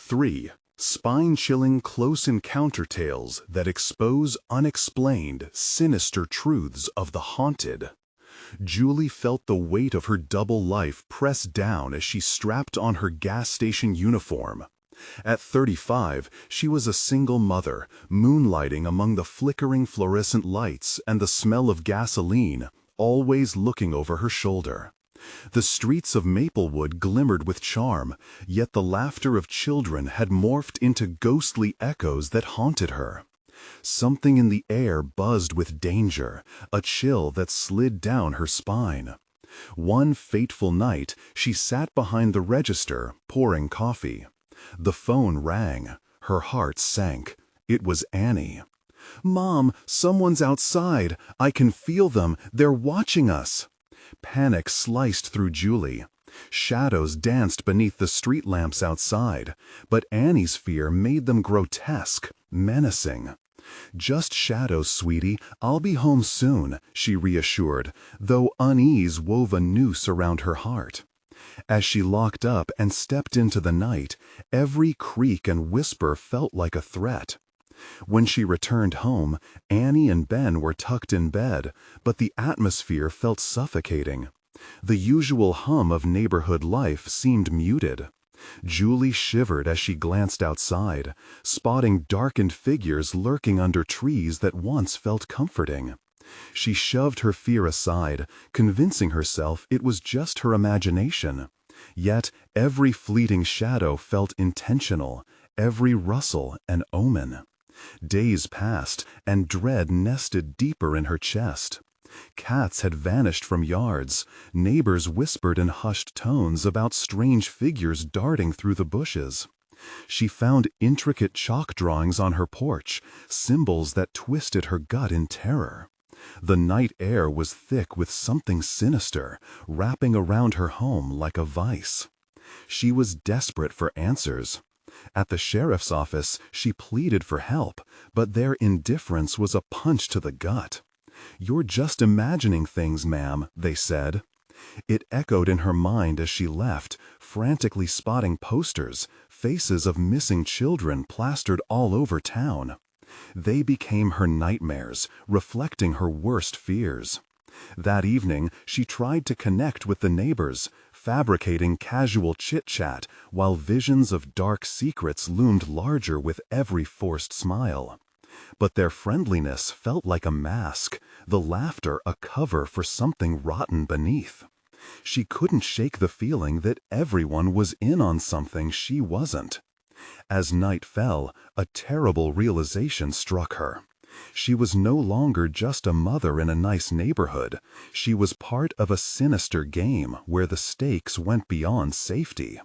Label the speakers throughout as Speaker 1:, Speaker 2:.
Speaker 1: 3. Spine-chilling close encounter tales that expose unexplained, sinister truths of the haunted. Julie felt the weight of her double life press down as she strapped on her gas station uniform. At 35, she was a single mother, moonlighting among the flickering fluorescent lights and the smell of gasoline, always looking over her shoulder. The streets of Maplewood glimmered with charm, yet the laughter of children had morphed into ghostly echoes that haunted her. Something in the air buzzed with danger, a chill that slid down her spine. One fateful night, she sat behind the register, pouring coffee. The phone rang. Her heart sank. It was Annie. "Mom, someone's outside. I can feel them. They're watching us." Panic sliced through Julie. Shadows danced beneath the street lamps outside, but Annie's fear made them grotesque, menacing. "Just shadows, sweetie. I'll be home soon," she reassured, though unease wove a noose around her heart. As she locked up and stepped into the night, every creak and whisper felt like a threat. When she returned home, Annie and Ben were tucked in bed, but the atmosphere felt suffocating. The usual hum of neighborhood life seemed muted. Julie shivered as she glanced outside, spotting darkened figures lurking under trees that once felt comforting. She shoved her fear aside, convincing herself it was just her imagination. Yet every fleeting shadow felt intentional, every rustle an omen. Days passed, and dread nested deeper in her chest. Cats had vanished from yards. Neighbors whispered in hushed tones about strange figures darting through the bushes. She found intricate chalk drawings on her porch, symbols that twisted her gut in terror. The night air was thick with something sinister, wrapping around her home like a vice. She was desperate for answers. At the sheriff's office, she pleaded for help, but their indifference was a punch to the gut. "You're just imagining things, ma'am," they said. It echoed in her mind as she left, frantically spotting posters, faces of missing children plastered all over town. They became her nightmares, reflecting her worst fears. That evening, she tried to connect with the neighbors, fabricating casual chit-chat, while visions of dark secrets loomed larger with every forced smile. But their friendliness felt like a mask, the laughter a cover for something rotten beneath. She couldn't shake the feeling that everyone was in on something she wasn't. As night fell, a terrible realization struck her. She was no longer just a mother in a nice neighborhood. She was part of a sinister game where the stakes went beyond safety.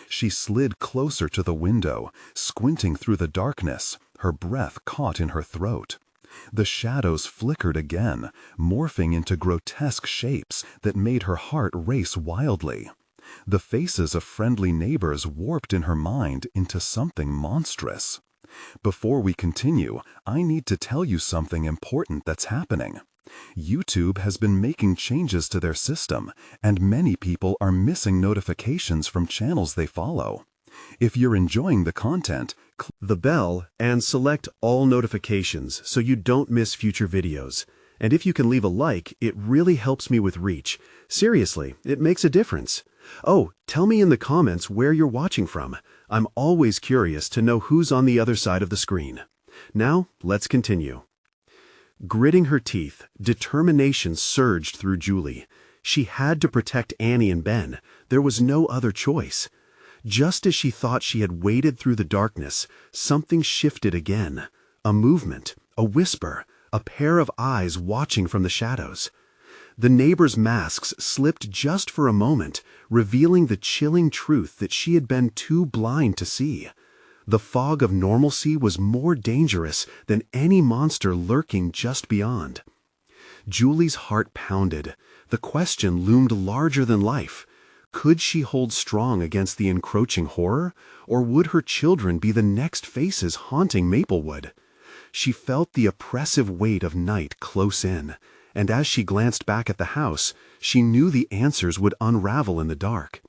Speaker 1: She slid closer to the window, squinting through the darkness, her breath caught in her throat. The shadows flickered again, morphing into grotesque shapes that made her heart race wildly. The faces of friendly neighbors warped in her mind into something monstrous. Before we continue, I need to tell you something important that's happening. YouTube has been making changes to their system, and many people are missing notifications from channels they follow. If you're enjoying the content, click the bell and select all notifications so you don't miss future videos. And if you can leave a like, it really helps me with reach. Seriously, it makes a difference. Oh, tell me in the comments where you're watching from. I'm always curious to know who's on the other side of the screen. Now, let's continue. Gritting her teeth, determination surged through Julie. She had to protect Annie and Ben. There was no other choice. Just as she thought she had waded through the darkness, something shifted again. A movement, a whisper, a pair of eyes watching from the shadows. The neighbors' masks slipped just for a moment, revealing the chilling truth that she had been too blind to see. The fog of normalcy was more dangerous than any monster lurking just beyond. Julie's heart pounded. The question loomed larger than life. Could she hold strong against the encroaching horror, or would her children be the next faces haunting Maplewood? She felt the oppressive weight of night close in, and as she glanced back at the house, she knew the answers would unravel in the dark.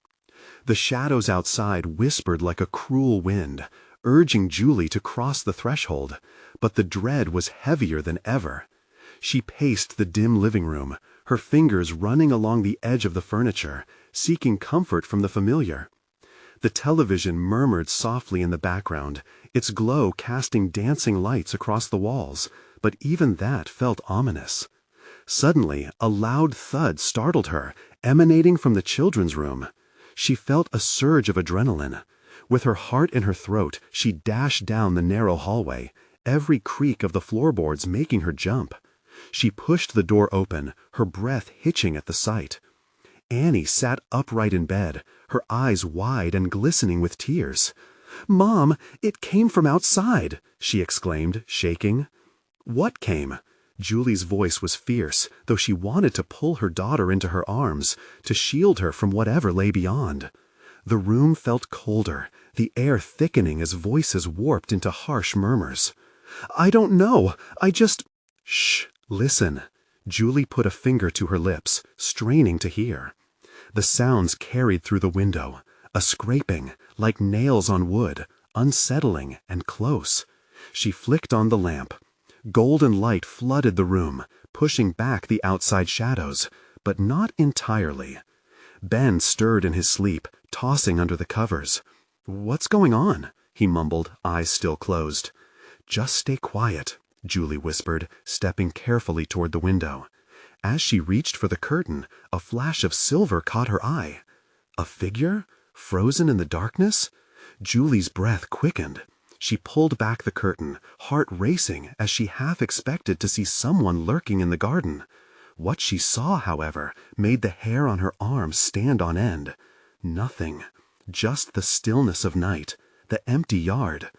Speaker 1: The shadows outside whispered like a cruel wind, urging Julie to cross the threshold, but the dread was heavier than ever. She paced the dim living room, her fingers running along the edge of the furniture, seeking comfort from the familiar. The television murmured softly in the background, its glow casting dancing lights across the walls, but even that felt ominous. Suddenly, a loud thud startled her, emanating from the children's room. She felt a surge of adrenaline. With her heart in her throat, she dashed down the narrow hallway, every creak of the floorboards making her jump. She pushed the door open, her breath hitching at the sight. Annie sat upright in bed, her eyes wide and glistening with tears. "Mom, it came from outside," she exclaimed, shaking. "What came?" Julie's voice was fierce, though she wanted to pull her daughter into her arms, to shield her from whatever lay beyond. The room felt colder, the air thickening as voices warped into harsh murmurs. "I don't know, I just—" "Shh, listen." Julie put a finger to her lips, straining to hear. The sounds carried through the window, a scraping, like nails on wood, unsettling and close. She flicked on the lamp. Golden light flooded the room, pushing back the outside shadows, but not entirely. Ben stirred in his sleep, tossing under the covers. "What's going on?" he mumbled, eyes still closed. "Just stay quiet," Julie whispered, stepping carefully toward the window. As she reached for the curtain, a flash of silver caught her eye. A figure? Frozen in the darkness? Julie's breath quickened. She pulled back the curtain, heart racing as she half expected to see someone lurking in the garden. What she saw, however, made the hair on her arms stand on end. Nothing. Just the stillness of night, the empty yard.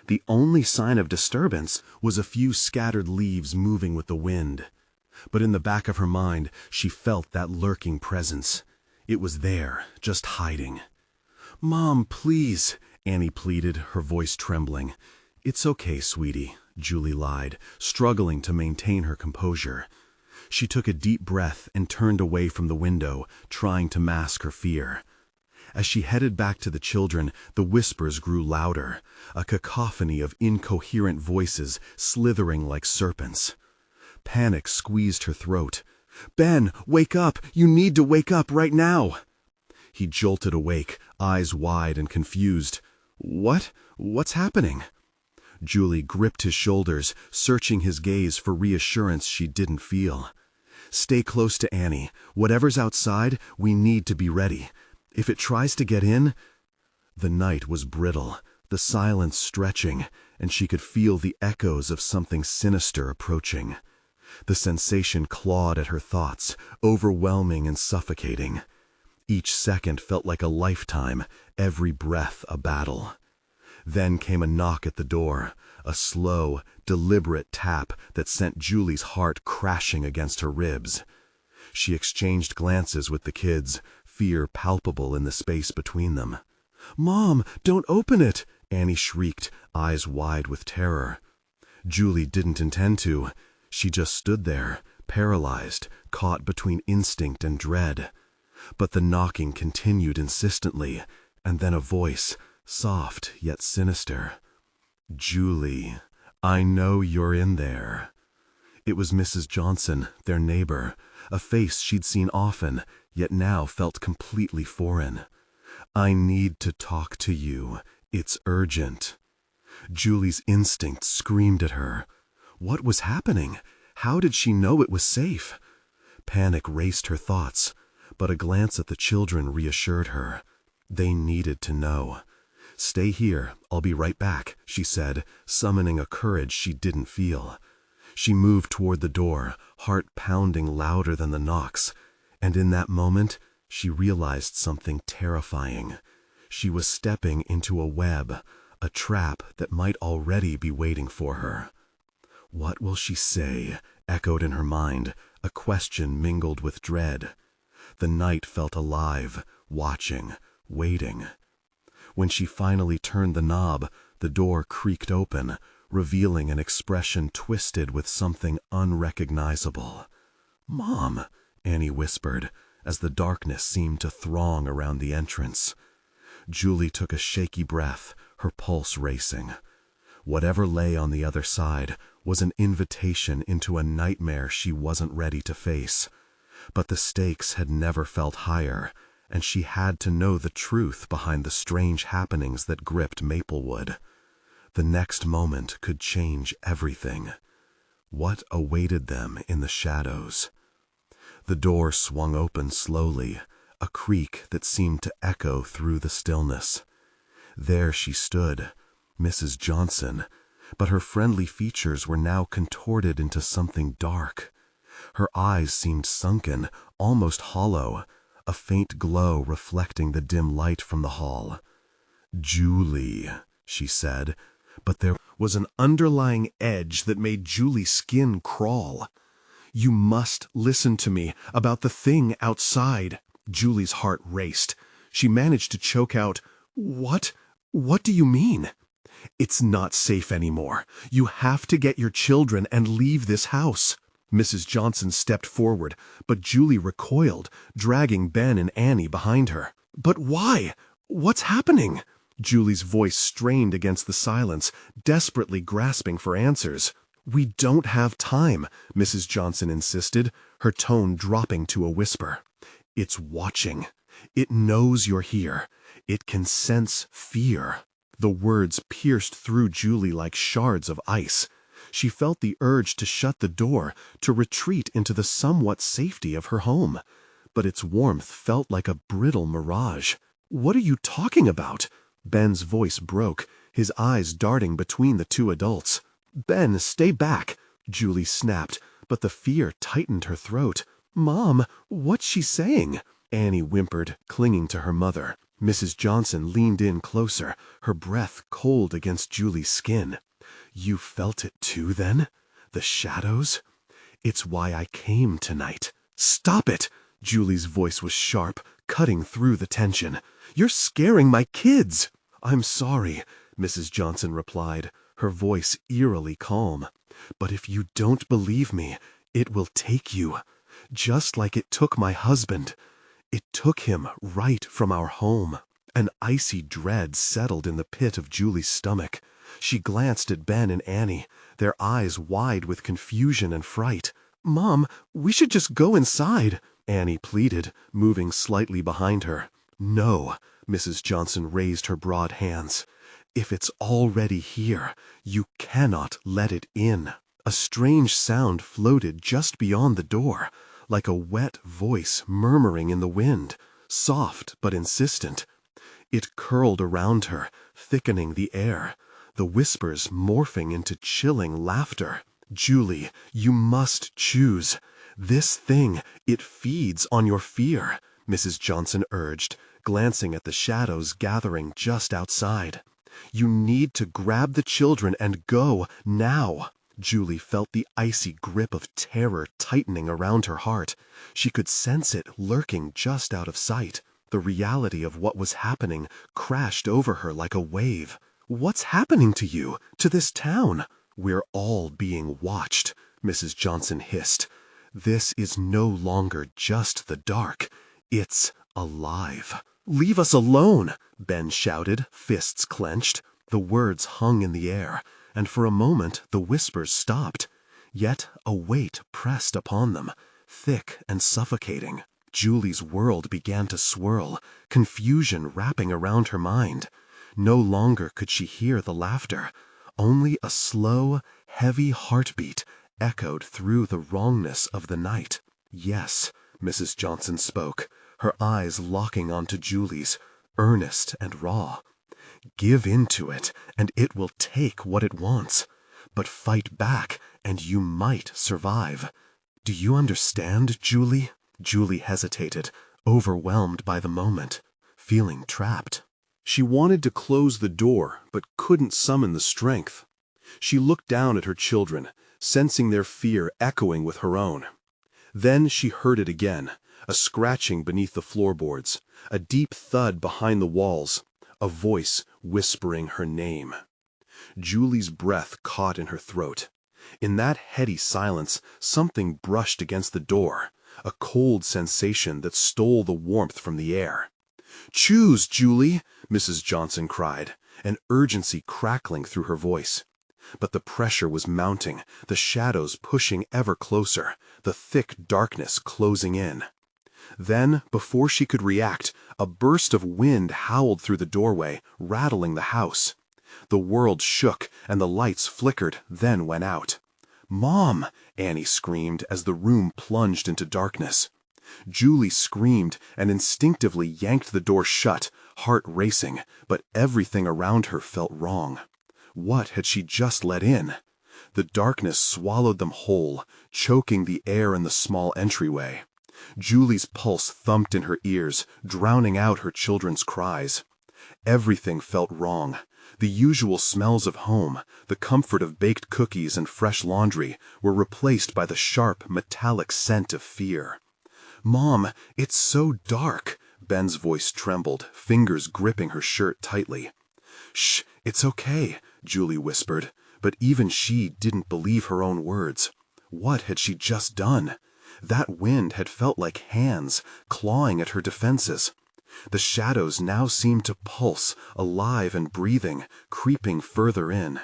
Speaker 1: The only sign of disturbance was a few scattered leaves moving with the wind. But in the back of her mind, she felt that lurking presence. It was there, just hiding. "Mom, please," Annie pleaded, her voice trembling. "It's okay, sweetie," Julie lied, struggling to maintain her composure. She took a deep breath and turned away from the window, trying to mask her fear. As she headed back to the children, the whispers grew louder, a cacophony of incoherent voices slithering like serpents. Panic squeezed her throat. "Ben, wake up! You need to wake up right now!" He jolted awake, eyes wide and confused. What's happening?" Julie gripped his shoulders, searching his gaze for reassurance she didn't feel. "Stay close to Annie. Whatever's outside, we need to be ready. If it tries to get in—" The night was brittle, the silence stretching, and she could feel the echoes of something sinister approaching. The sensation clawed at her thoughts, overwhelming and suffocating. Each second felt like a lifetime, every breath a battle. Then came a knock at the door, a slow, deliberate tap that sent Julie's heart crashing against her ribs. She exchanged glances with the kids, fear palpable in the space between them. "Mom, don't open it!" Annie shrieked, eyes wide with terror. Julie didn't intend to. She just stood there, paralyzed, caught between instinct and dread. But the knocking continued insistently, and then a voice, soft yet sinister. "Julie, I know you're in there." It was Mrs. Johnson, their neighbor, a face she'd seen often, yet now felt completely foreign. "I need to talk to you. It's urgent." Julie's instinct screamed at her. What was happening? How did she know it was safe? Panic raced her thoughts, but a glance at the children reassured her. They needed to know. "Stay here, I'll be right back," she said, summoning a courage she didn't feel. She moved toward the door, heart pounding louder than the knocks, and in that moment, she realized something terrifying. She was stepping into a web, a trap that might already be waiting for her. "What will she say?" echoed in her mind, a question mingled with dread. The night felt alive, watching, waiting. When she finally turned the knob, the door creaked open, revealing an expression twisted with something unrecognizable. "Mom," Annie whispered, as the darkness seemed to throng around the entrance. Julie took a shaky breath, her pulse racing. Whatever lay on the other side was an invitation into a nightmare she wasn't ready to face. But the stakes had never felt higher, and she had to know the truth behind the strange happenings that gripped Maplewood. The next moment could change everything. What awaited them in the shadows? The door swung open slowly, a creak that seemed to echo through the stillness. There she stood, Mrs. Johnson, but her friendly features were now contorted into something dark. Her eyes seemed sunken, almost hollow, a faint glow reflecting the dim light from the hall. "Julie," she said, but there was an underlying edge that made Julie's skin crawl. "You must listen to me about the thing outside." Julie's heart raced. She managed to choke out, "What? What do you mean?" "It's not safe anymore. You have to get your children and leave this house." Mrs. Johnson stepped forward, but Julie recoiled, dragging Ben and Annie behind her. "But why? What's happening?" Julie's voice strained against the silence, desperately grasping for answers. "We don't have time," Mrs. Johnson insisted, her tone dropping to a whisper. "It's watching. It knows you're here. It can sense fear." The words pierced through Julie like shards of ice. She felt the urge to shut the door, to retreat into the somewhat safety of her home. But its warmth felt like a brittle mirage. "What are you talking about?" Ben's voice broke, his eyes darting between the two adults. "Ben, stay back," Julie snapped, but the fear tightened her throat. "Mom, what's she saying?" Annie whimpered, clinging to her mother. Mrs. Johnson leaned in closer, her breath cold against Julie's skin. "You felt it too, then? The shadows? It's why I came tonight." "Stop it!" Julie's voice was sharp, cutting through the tension. "You're scaring my kids." "I'm sorry," Mrs. Johnson replied, her voice eerily calm. "But if you don't believe me, it will take you. Just like it took my husband. It took him right from our home." An icy dread settled in the pit of Julie's stomach. She glanced at Ben and Annie, their eyes wide with confusion and fright. "Mom, we should just go inside," Annie pleaded, moving slightly behind her. "No," Mrs. Johnson raised her broad hands. "If it's already here, you cannot let it in." A strange sound floated just beyond the door, like a wet voice murmuring in the wind, soft but insistent. It curled around her, thickening the air, the whispers morphing into chilling laughter. "Julie, you must choose. This thing, it feeds on your fear," Mrs. Johnson urged, glancing at the shadows gathering just outside. "You need to grab the children and go, now." Julie felt the icy grip of terror tightening around her heart. She could sense it lurking just out of sight. The reality of what was happening crashed over her like a wave. "What's happening to you, to this town?" "We're all being watched," Mrs. Johnson hissed. "This is no longer just the dark. It's alive." "Leave us alone," Ben shouted, fists clenched. The words hung in the air, and for a moment the whispers stopped. Yet a weight pressed upon them, thick and suffocating. Julie's world began to swirl, confusion wrapping around her mind. No longer could she hear the laughter. Only a slow, heavy heartbeat echoed through the wrongness of the night. "Yes," Mrs. Johnson spoke, her eyes locking onto Julie's, earnest and raw. "Give in to it, and it will take what it wants. But fight back, and you might survive. Do you understand, Julie?" Julie hesitated, overwhelmed by the moment, feeling trapped. She wanted to close the door, but couldn't summon the strength. She looked down at her children, sensing their fear echoing with her own. Then she heard it again, a scratching beneath the floorboards, a deep thud behind the walls, a voice whispering her name. Julie's breath caught in her throat. In that heady silence, something brushed against the door, a cold sensation that stole the warmth from the air. "Choose, Julie," Mrs. Johnson cried, an urgency crackling through her voice. But the pressure was mounting, the shadows pushing ever closer, the thick darkness closing in. Then, before she could react, a burst of wind howled through the doorway, rattling the house. The world shook, and the lights flickered, then went out. "Mom!" Annie screamed as the room plunged into darkness. Julie screamed and instinctively yanked the door shut, heart racing, but everything around her felt wrong. What had she just let in? The darkness swallowed them whole, choking the air in the small entryway. Julie's pulse thumped in her ears, drowning out her children's cries. Everything felt wrong. The usual smells of home, the comfort of baked cookies and fresh laundry, were replaced by the sharp, metallic scent of fear. "Mom, it's so dark," Ben's voice trembled, fingers gripping her shirt tightly. "Shh, it's okay," Julie whispered, but even she didn't believe her own words. What had she just done? That wind had felt like hands, clawing at her defenses. The shadows now seemed to pulse, alive and breathing, creeping further in.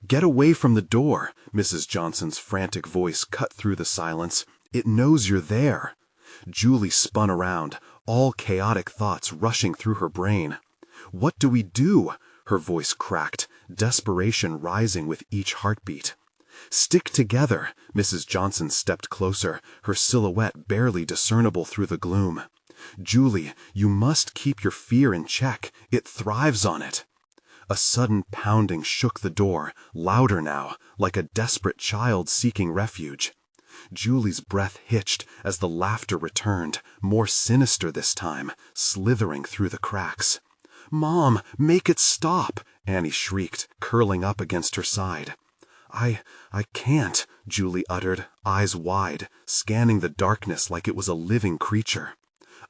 Speaker 1: "Get away from the door," Mrs. Johnson's frantic voice cut through the silence. "It knows you're there." Julie spun around, all chaotic thoughts rushing through her brain. "What do we do?" Her voice cracked, desperation rising with each heartbeat. "Stick together." Mrs. Johnson stepped closer, her silhouette barely discernible through the gloom. "Julie, you must keep your fear in check. It thrives on it." A sudden pounding shook the door, louder now, like a desperate child seeking refuge. Julie's breath hitched as the laughter returned, more sinister this time, slithering through the cracks. "Mom, make it stop!" Annie shrieked, curling up against her side. I can't," Julie uttered, eyes wide, scanning the darkness like it was a living creature.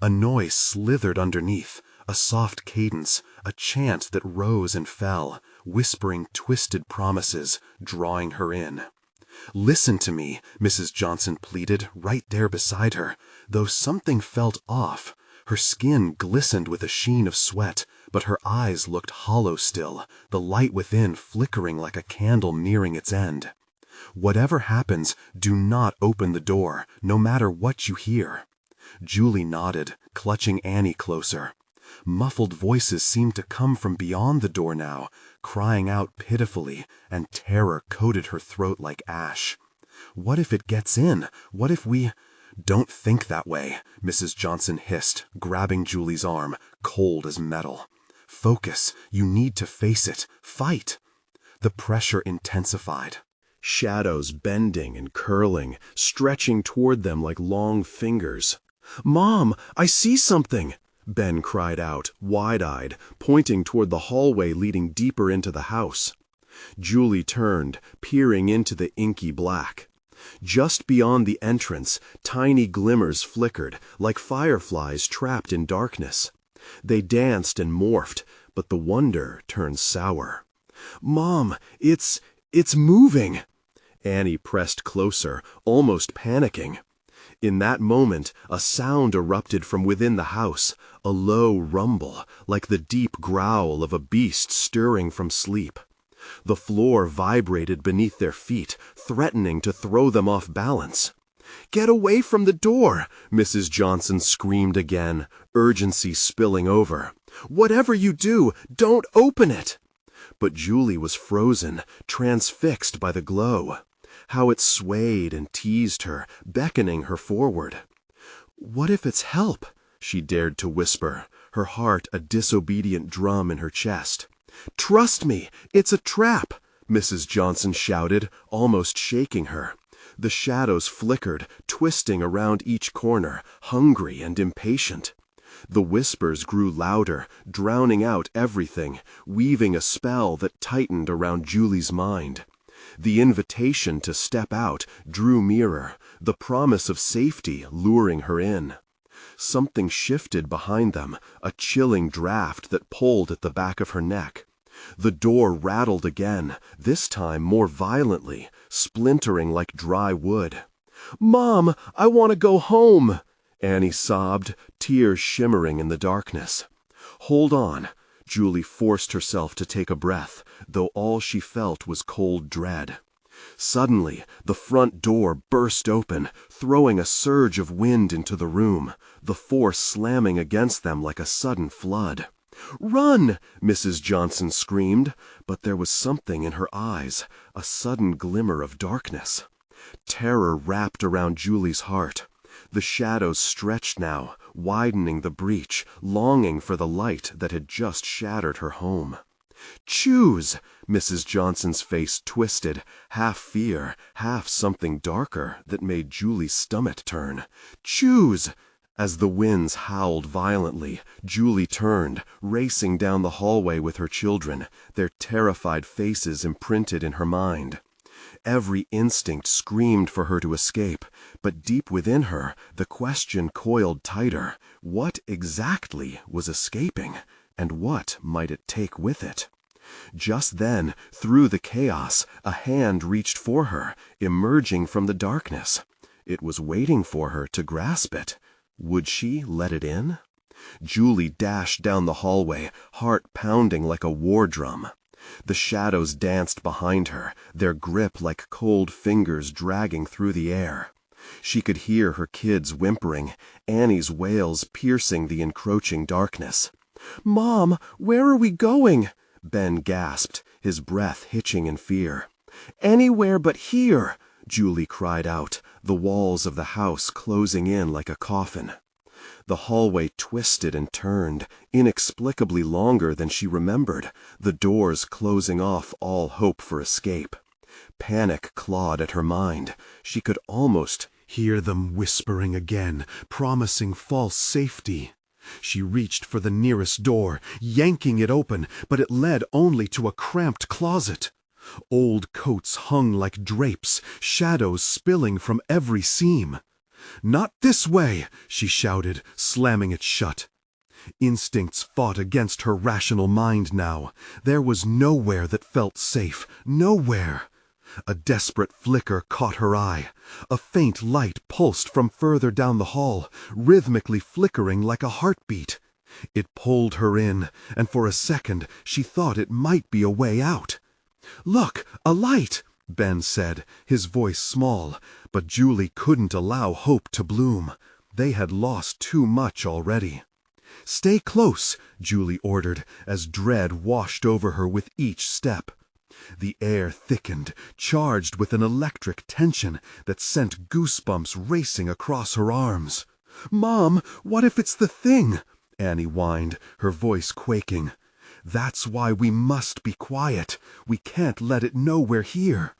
Speaker 1: A noise slithered underneath, a soft cadence, a chant that rose and fell, whispering twisted promises, drawing her in. "Listen to me," Mrs. Johnson pleaded, right there beside her, though something felt off. Her skin glistened with a sheen of sweat, but her eyes looked hollow still, the light within flickering like a candle nearing its end. "Whatever happens, do not open the door, no matter what you hear." Julie nodded, clutching Annie closer. Muffled voices seemed to come from beyond the door now, crying out pitifully, and terror coated her throat like ash. "What if it gets in? What if we—" "Don't think that way," Mrs. Johnson hissed, grabbing Julie's arm, cold as metal. "Focus. You need to face it. Fight." The pressure intensified. Shadows bending and curling, stretching toward them like long fingers. "Mom, I see something!" Ben cried out, wide-eyed, pointing toward the hallway leading deeper into the house. Julie turned, peering into the inky black. Just beyond the entrance, tiny glimmers flickered, like fireflies trapped in darkness. They danced and morphed, but the wonder turned sour. "Mom, it's moving!" Annie pressed closer, almost panicking. In that moment, a sound erupted from within the house, a low rumble, like the deep growl of a beast stirring from sleep. The floor vibrated beneath their feet, threatening to throw them off balance. "Get away from the door!" Mrs. Johnson screamed again, urgency spilling over. "Whatever you do, don't open it!" But Julie was frozen, transfixed by the glow. How it swayed and teased her, beckoning her forward. "What if it's help?" she dared to whisper, her heart a disobedient drum in her chest. "Trust me, it's a trap!" Mrs. Johnson shouted, almost shaking her. The shadows flickered, twisting around each corner, hungry and impatient. The whispers grew louder, drowning out everything, weaving a spell that tightened around Julie's mind. The invitation to step out drew nearer, the promise of safety luring her in. Something shifted behind them, a chilling draft that pulled at the back of her neck. The door rattled again, this time more violently, splintering like dry wood.
Speaker 2: "Mom, I want to go home," Annie sobbed, tears shimmering in the darkness. "Hold on." Julie forced herself to take a breath, though all she felt was cold dread. Suddenly, the front door burst open, throwing a surge of wind into the room, the force slamming against them like a sudden flood. "Run!" Mrs. Johnson screamed, but there was something in her eyes, a sudden glimmer of darkness. Terror wrapped around Julie's heart. The shadows stretched now, widening the breach, longing for the light that had just shattered her home. "Choose!" Mrs. Johnson's face twisted, half fear, half something darker that made Julie's stomach turn. "Choose!" As the winds howled violently, Julie turned, racing down the hallway with her children, their terrified faces imprinted in her mind. Every instinct screamed for her to escape, but deep within her, the question coiled tighter. What exactly was escaping, and what might it take with it? Just then, through the chaos, a hand reached for her, emerging from the darkness. It was waiting for her to grasp it. Would she let it in? Julie dashed down the hallway, heart pounding like a war drum. The shadows danced behind her, their grip like cold fingers dragging through the air. She could hear her kids whimpering, Annie's wails piercing the encroaching darkness. "Mom, where are we going?" Ben gasped, his breath hitching in fear. "Anywhere but here," Julie cried out, the walls of the house closing in like a coffin. The hallway twisted and turned, inexplicably longer than she remembered, the doors closing off all hope for escape. Panic clawed at her mind. She could almost
Speaker 1: hear them whispering again, promising false safety. She reached for the nearest door, yanking it open, but it led only to a cramped closet. Old coats hung like drapes, shadows spilling from every seam. "Not this way!" she shouted, slamming it shut. Instincts fought against her rational mind now. There was nowhere that felt safe, nowhere. A desperate flicker caught her eye. A faint light pulsed from further down the hall, rhythmically flickering like a heartbeat. It pulled her in, and for a second she thought it might be a way out. "Look, a light!" Ben said, his voice small, but Julie couldn't allow hope to bloom. They had lost too much already. "Stay close," Julie ordered, as dread washed over her with each step. The air thickened, charged with an electric tension that sent goosebumps racing across her arms. "Mom, what if it's the thing?" Annie whined, her voice quaking. "That's why we must be quiet. We can't let it know we're here."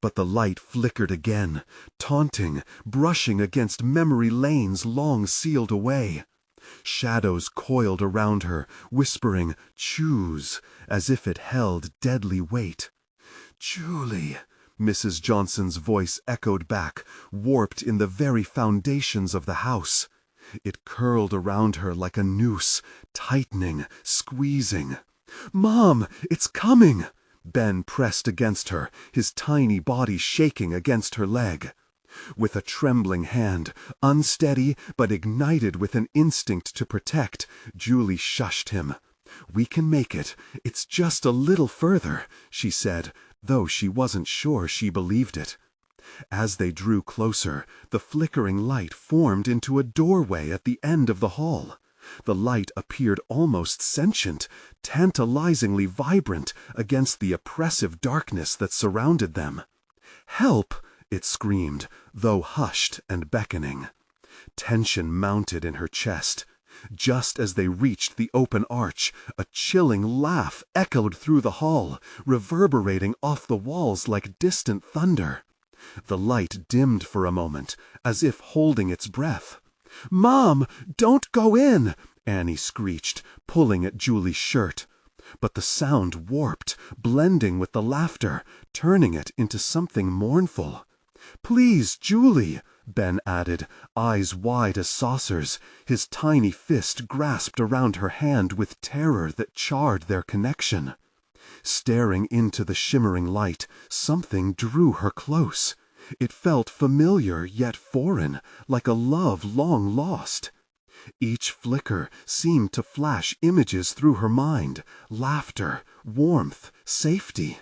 Speaker 1: But the light flickered again, taunting, brushing against memory lanes long sealed away. Shadows coiled around her, whispering, "Choose," as if it held deadly weight. "Julie," Mrs. Johnson's voice echoed back, warped in the very foundations of the house. It curled around her like a noose, tightening, squeezing. "Mom, it's coming!" Ben pressed against her, his tiny body shaking against her leg. With a trembling hand, unsteady but ignited with an instinct to protect, Julie shushed him. "We can make it. It's just a little further," she said, though she wasn't sure she believed it. As they drew closer, the flickering light formed into a doorway at the end of the hall. The light appeared almost sentient, tantalizingly vibrant against the oppressive darkness that surrounded them. "Help!" it screamed, though hushed and beckoning. Tension mounted in her chest. Just as they reached the open arch, a chilling laugh echoed through the hall, reverberating off the walls like distant thunder. The light dimmed for a moment, as if holding its breath. "Mom, don't go in!" Annie screeched, pulling at Julie's shirt. But the sound warped, blending with the laughter, turning it into something mournful. "Please, Julie," Ben added, eyes wide as saucers, his tiny fist grasped around her hand with terror that charred their connection. Staring into the shimmering light, something drew her close.
Speaker 2: It felt familiar yet foreign, like a love long lost. Each flicker seemed to flash images through her mind: laughter, warmth, safety.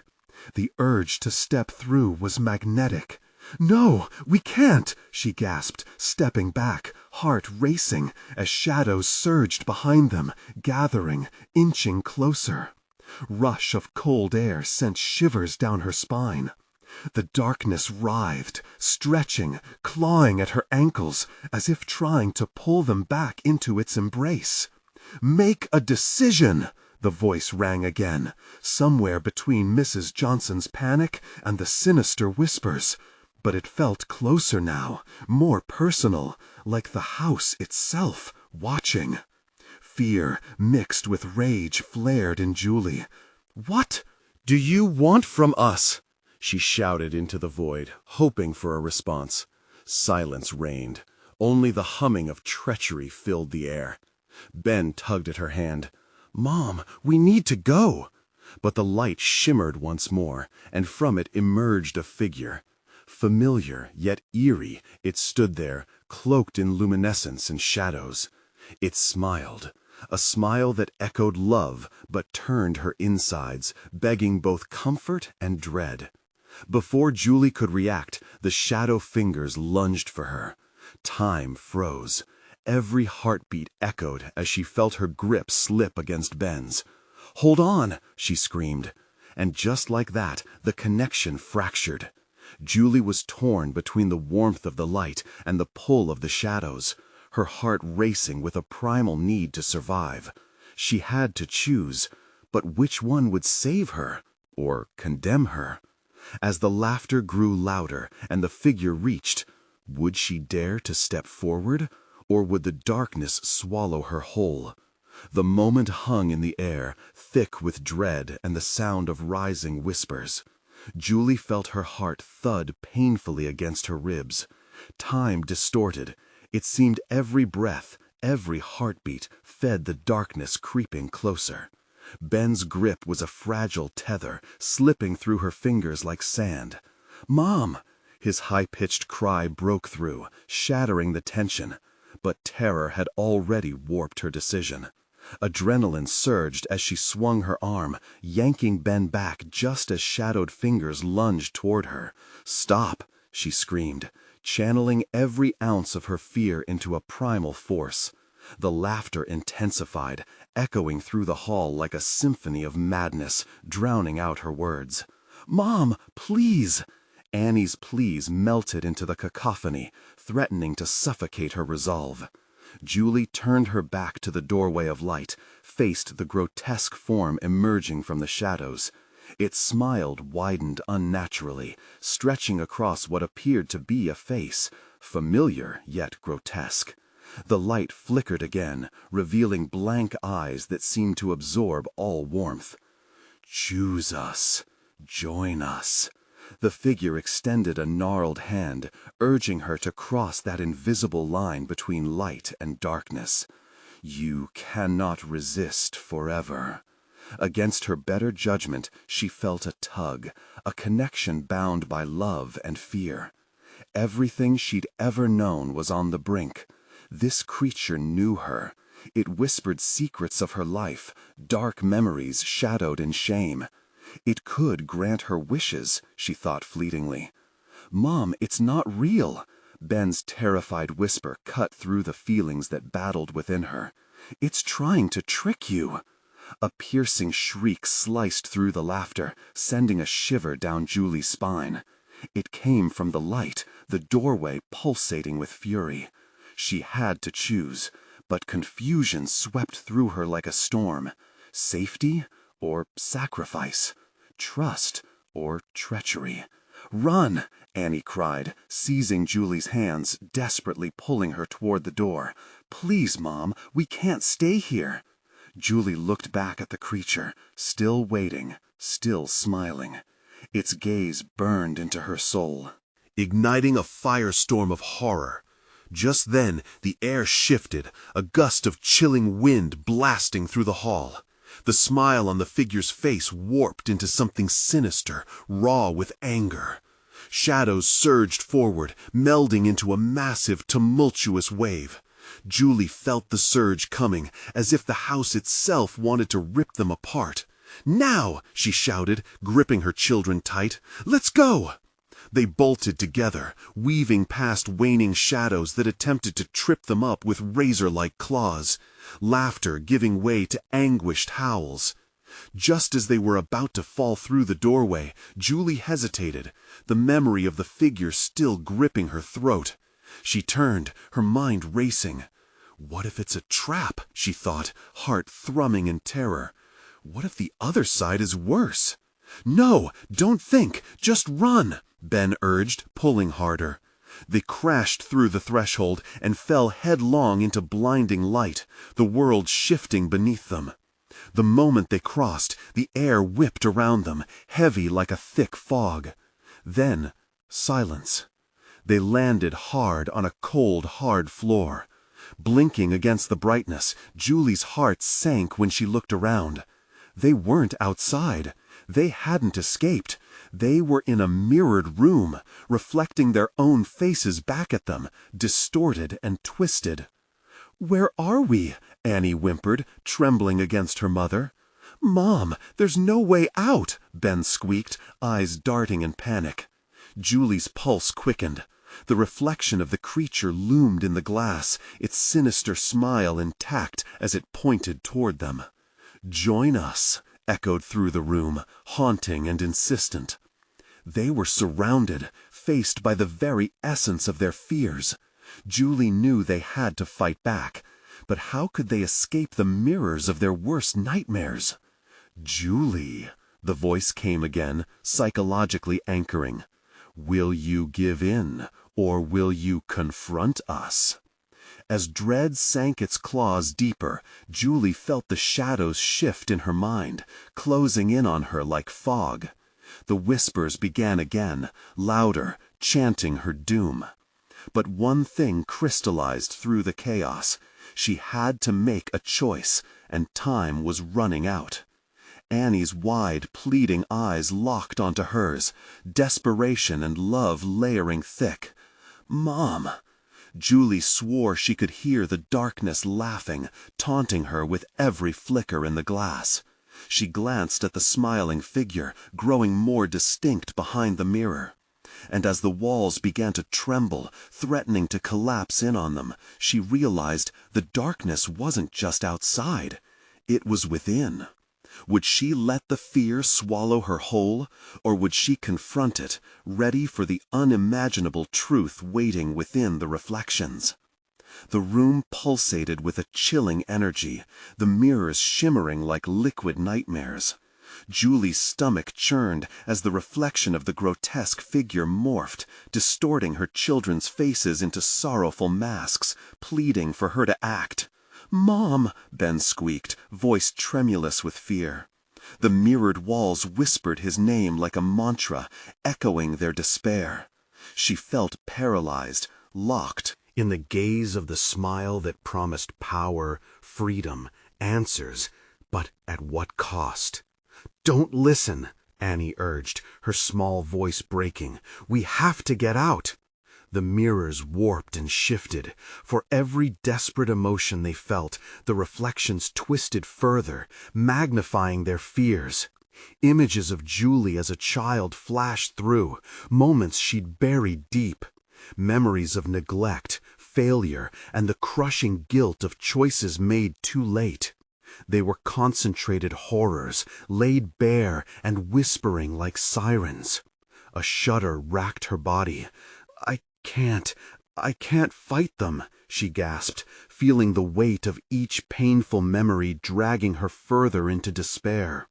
Speaker 2: The urge to step through was magnetic. "No, we can't!" she gasped, stepping back, heart racing, as shadows surged behind them, gathering, inching closer. Rush of cold air sent shivers down her spine. The darkness writhed, stretching, clawing at her ankles, as if trying to pull them back into its embrace. "Make a decision!" the voice rang again, somewhere between Mrs. Johnson's panic and the sinister whispers. But it felt closer now, more personal, like the house itself, watching. Fear mixed with rage flared in Julie. "What
Speaker 1: "Do you want from us?" she shouted into the void, hoping for a response. Silence reigned. Only the humming of treachery filled the air. Ben tugged at her hand. "Mom, we need to go." But the light shimmered once more, and from it emerged a figure. Familiar, yet eerie, it stood there, cloaked in luminescence and shadows. It smiled, a smile that echoed love but turned her insides, begging both comfort and dread. Before Julie could react, the shadow fingers lunged for her. Time froze. Every heartbeat echoed as she felt her grip slip against Ben's. "Hold on!" she screamed. And just like that, the connection fractured. Julie was torn between the warmth of the light and the pull of the shadows, her heart racing with a primal need to survive. She had to choose, but which one would save her or condemn her? As the laughter grew louder and the figure reached, would she dare to step forward, or would the darkness swallow her whole? The moment hung in the air, thick with dread and the sound of rising whispers. Julie felt her heart thud painfully against her ribs. Time distorted. It seemed every breath, every heartbeat fed the darkness creeping closer. Ben's grip was a fragile tether, slipping through her fingers like sand. "Mom!" His high-pitched cry broke through, shattering the tension. But terror had already warped her decision. Adrenaline surged as she swung her arm, yanking Ben back just as shadowed fingers lunged toward her. "Stop!" she screamed, channeling every ounce of her fear into a primal force. The laughter intensified, echoing through the hall like a symphony of madness, drowning out her words. "Mom, please!" Annie's pleas melted into the cacophony, threatening to suffocate her resolve. Julie turned her back to the doorway of light, faced the grotesque form emerging from the shadows. Its smile widened unnaturally, stretching across what appeared to be a face, familiar yet grotesque. The light flickered again, revealing blank eyes that seemed to absorb all warmth. "Choose us. Join us." The figure extended a gnarled hand, urging her to cross that invisible line between light and darkness. "You cannot resist forever." Against her better judgment, she felt a tug, a connection bound by love and fear. Everything she'd ever known was on the brink. This creature knew her. It whispered secrets of her life, dark memories shadowed in shame. It could grant her wishes, she thought fleetingly. "Mom, it's not real." Ben's terrified whisper cut through the feelings that battled within her. "It's trying to trick you." A piercing shriek sliced through the laughter, sending a shiver down Julie's spine. It came from the light, the doorway pulsating with fury. She had to choose, but confusion swept through her like a storm. Safety or sacrifice? Trust or treachery? "Run!" Annie cried, seizing Julie's hands, desperately pulling her toward the door. "Please, Mom, we can't stay here." Julie looked back at the creature, still waiting, still smiling. Its gaze burned into her soul, igniting a firestorm of horror. Just then, the air shifted, a gust of chilling wind blasting through the hall. The smile on the figure's face warped into something sinister, raw with anger.
Speaker 2: Shadows surged forward, melding into a massive, tumultuous wave. Julie felt the surge coming, as if the house itself wanted to rip them apart. "Now!" she shouted, gripping her children tight. "Let's go!" They bolted together, weaving past waning shadows that attempted to trip them up with razor-like claws, laughter giving way to anguished howls. Just as they were about to fall through the doorway, Julie hesitated, the memory of the figure still gripping her throat. She turned, her mind racing. What if it's a trap, she thought, heart thrumming in terror. What if the other side is worse? "No, don't think, just run," Ben urged, pulling harder. They crashed through the threshold and fell headlong into blinding light, the world shifting beneath them. The moment they crossed, the air whipped around them, heavy like a thick fog. Then, silence. They landed hard on a cold, hard floor. Blinking against the brightness, Julie's heart sank when she looked around. They weren't outside. They hadn't escaped. They were in a mirrored room, reflecting their own faces back at them, distorted and twisted. "Where are we?" Annie whimpered, trembling against her mother. "Mom, there's no way out," Ben squeaked, eyes darting in panic. Julie's pulse quickened. The reflection of the creature loomed in the glass, its sinister smile intact as it pointed toward them. "Join us," echoed through the room, haunting and insistent. They were surrounded, faced by the very essence of their fears. Julie knew they had to fight back, but how could they escape the mirrors of their worst nightmares? "Julie," the voice came again, psychologically anchoring. "Will you give in, or will you confront us?" As dread sank its claws deeper, Julie felt the shadows shift in her mind, closing in on her like fog. The whispers began again, louder, chanting her doom. But one thing crystallized through the chaos. She had to make a choice, and time was running out. Annie's wide, pleading eyes locked onto hers, desperation and love layering thick. "Mom!" Julie swore she could hear the darkness laughing, taunting her with every flicker in the glass. She glanced at the smiling figure, growing more distinct behind the mirror. And as the walls began to tremble, threatening to collapse in on them, she realized the darkness wasn't just outside. It was within. Would she let the fear swallow her whole, or would she confront it, ready for the unimaginable truth waiting within the reflections? The room pulsated with a chilling energy, the mirrors shimmering like liquid nightmares. Julie's stomach churned as the reflection of the grotesque figure morphed, distorting her children's faces into sorrowful masks, pleading for her to act. "Mom!" Ben squeaked, voice tremulous with fear. The mirrored walls whispered his name like a mantra, echoing their despair. She felt paralyzed, locked in the gaze of the smile that promised power, freedom, answers, but at what cost? "Don't listen," Annie urged, her small voice breaking. "We have to get out." The mirrors warped and shifted. For every desperate emotion they felt, the reflections twisted further, magnifying their fears. Images of Julie as a child flashed through, moments she'd buried deep. Memories of neglect, failure, and the crushing guilt of choices made too late. They were concentrated horrors, laid bare and whispering like sirens. A shudder racked her body. I can't fight them," she gasped, feeling the weight of each painful memory dragging her further into despair.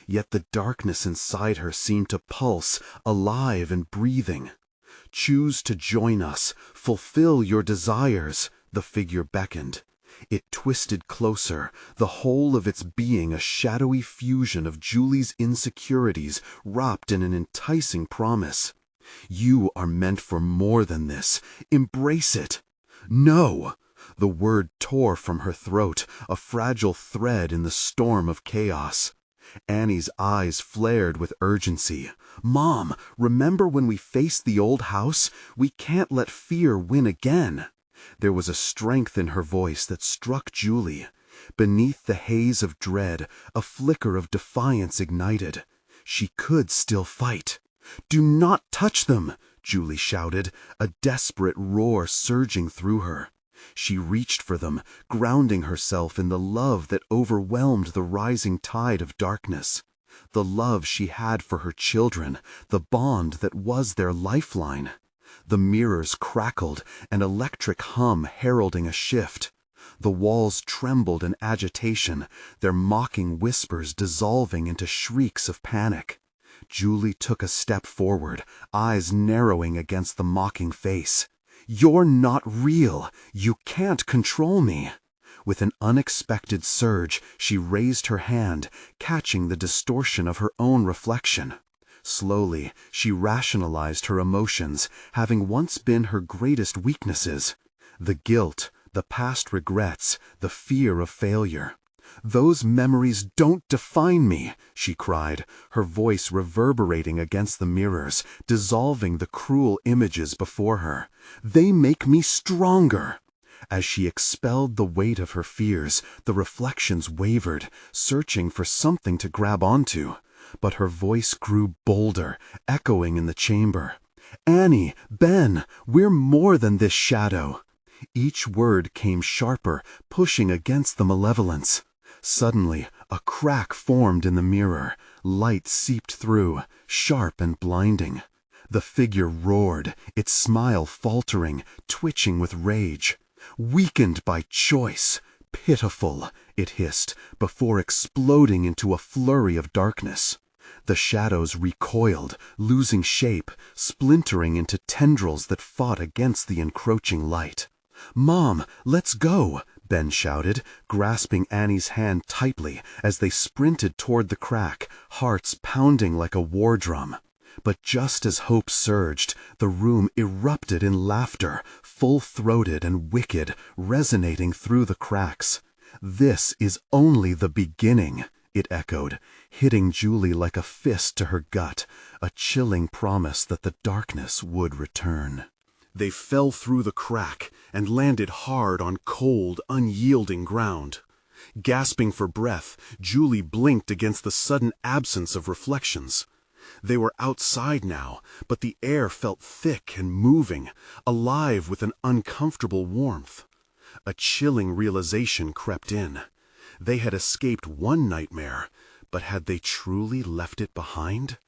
Speaker 2: Yet the darkness inside her seemed to pulse, alive and breathing. "Choose to join us, fulfill your desires," the figure beckoned. It twisted closer, the whole of its being a shadowy fusion of Julie's insecurities wrapped in an enticing promise. "You are meant for more than this. Embrace it." "No!" The word tore from her throat, a fragile thread in the storm of chaos. Annie's eyes flared with urgency. "Mom, remember when we faced the old house? We can't let fear win again." There was a strength in her voice that struck Julie. Beneath the haze of dread, a flicker of defiance ignited. She could still fight. "Do not touch them!" Julie shouted, a desperate roar surging through her. She reached for them, grounding herself in the love that overwhelmed the rising tide of darkness. The love she had for her children, the bond that was their lifeline. The mirrors crackled, an electric hum heralding a shift. The walls trembled in agitation, their mocking whispers dissolving into shrieks of panic. Julie took a step forward, eyes narrowing against the mocking face. "You're not real. You can't control me." With an unexpected surge, she raised her hand, catching the distortion of her own reflection. Slowly, she rationalized her emotions, having once been her greatest weaknesses. The guilt, the past regrets, the fear of failure. "Those memories don't define me," she cried, her voice reverberating against the mirrors, dissolving the cruel images before her. "They make me stronger." As she expelled the weight of her fears, the reflections wavered, searching for something to grab onto. But her voice grew bolder, echoing in the chamber. "Annie, Ben, we're more than this shadow." Each word came sharper, pushing against the malevolence. Suddenly, a crack formed in the mirror. Light seeped through, sharp and blinding. The figure roared, its smile faltering, twitching with rage. "Weakened by choice. Pitiful," it hissed, before exploding into a flurry of darkness. The shadows recoiled, losing shape, splintering into tendrils that fought against the encroaching light. "Mom, let's go," Ben shouted, grasping Annie's hand tightly as they sprinted toward the crack, hearts pounding like a war drum. But just as hope surged, the room erupted in laughter, full-throated and wicked, resonating through the cracks. "This is only the beginning," it echoed, hitting Julie like a fist to her gut, a chilling promise that the darkness would return. They fell through the crack and landed hard on cold, unyielding ground. Gasping for breath, Julie blinked against the sudden absence of reflections. They were outside now, but the air felt thick and moving, alive with an uncomfortable warmth. A chilling realization crept in. They had escaped one nightmare, but had they truly left it behind?